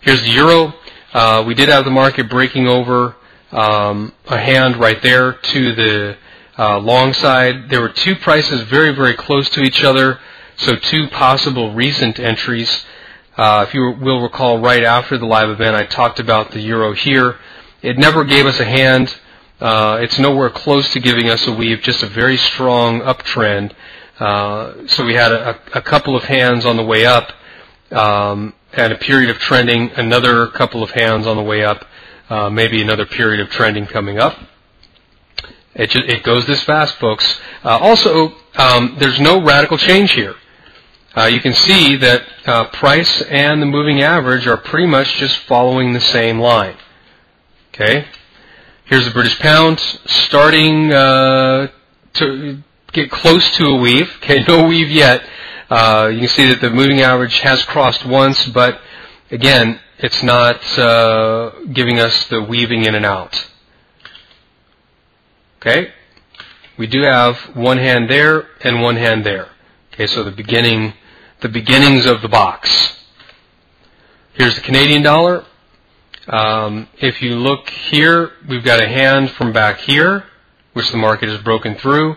Here's the euro. We did have the market breaking over a hand right there to the long side. There were two prices very, very close to each other, so two possible recent entries. If you will recall, right after the live event, I talked about the euro here. It never gave us a hand. It's nowhere close to giving us a weave, just a very strong uptrend. So we had a couple of hands on the way up, and a period of trending, another couple of hands on the way up, maybe another period of trending coming up. It goes this fast, folks. Also, there's no radical change here. You can see that price and the moving average are pretty much just following the same line. Okay, here's the British pound starting to get close to a weave. Okay, no weave yet. You can see that the moving average has crossed once, but again, it's not giving us the weaving in and out. Okay, we do have one hand there and one hand there. Okay, so the beginnings of the box. Here's the Canadian dollar. If you look here, we've got a hand from back here, which the market has broken through.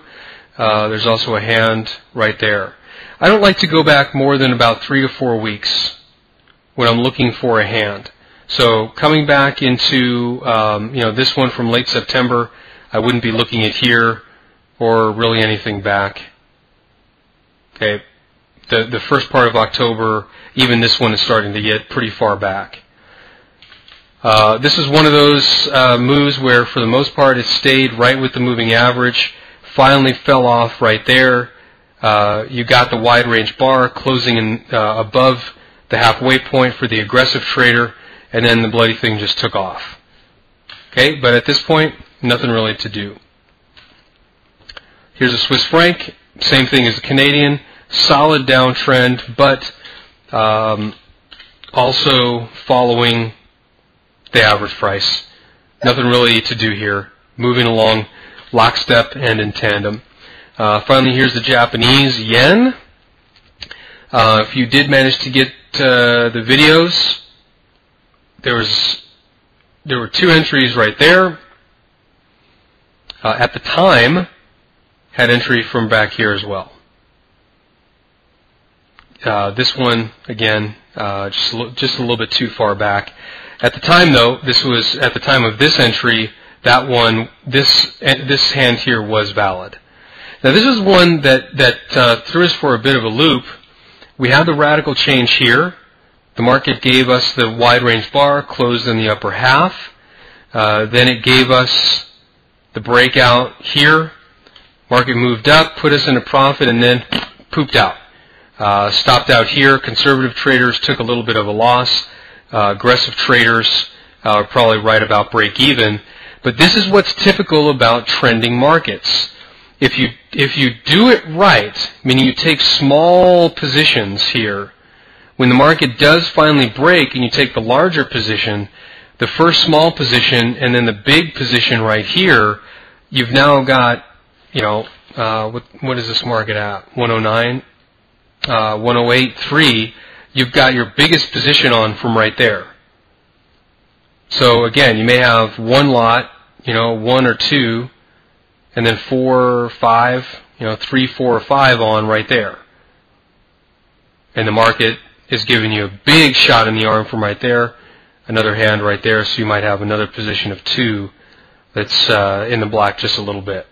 There's also a hand right there. I don't like to go back more than about 3 to 4 weeks when I'm looking for a hand. So coming back into this one from late September, I wouldn't be looking at here or really anything back. Okay, the first part of October, even this one is starting to get pretty far back. This is one of those moves where, for the most part, it stayed right with the moving average, finally fell off right there. You got the wide range bar closing in above the halfway point for the aggressive trader, and then the bloody thing just took off. Okay, but at this point, nothing really to do. Here's a Swiss franc, same thing as the Canadian, solid downtrend, but also following the average price. Nothing really to do here. Moving along lockstep and in tandem. Finally, here's the Japanese yen. If you did manage to get the videos, there were two entries right there. At the time, had entry from back here as well. This one, again, just a little bit too far back. At the time, though, this was at the time of this entry. That one, this hand here was valid. Now, this is one that threw us for a bit of a loop. We had the radical change here. The market gave us the wide range bar, closed in the upper half. Then it gave us the breakout here. Market moved up, put us in a profit, and then pooped out. Stopped out here. Conservative traders took a little bit of a loss. Aggressive traders are probably right about break even. But this is what's typical about trending markets. If you do it right, meaning you take small positions here, when the market does finally break and you take the larger position, the first small position and then the big position right here, you've now got, what is this market at? 109, 108.3. You've got your biggest position on from right there. So again, you may have one lot, one or two, and then 4 or 5, 3, 4, or 5 on right there. And the market is giving you a big shot in the arm from right there, another hand right there, so you might have another position of 2 that's in the black just a little bit.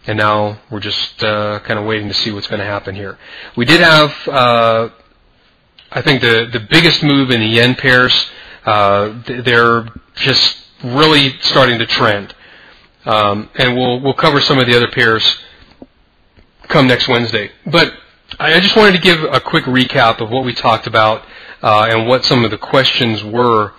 And now we're just kind of waiting to see what's going to happen here. We did have, I think, the biggest move in the yen pairs. They're just really starting to trend. And we'll cover some of the other pairs come next Wednesday. But I just wanted to give a quick recap of what we talked about and what some of the questions were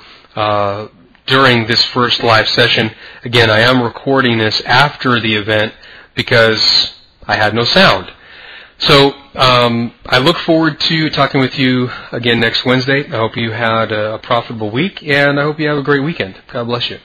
during this first live session. Again, I am recording this after the event because I had no sound. So I look forward to talking with you again next Wednesday. I hope you had a profitable week, and I hope you have a great weekend. God bless you.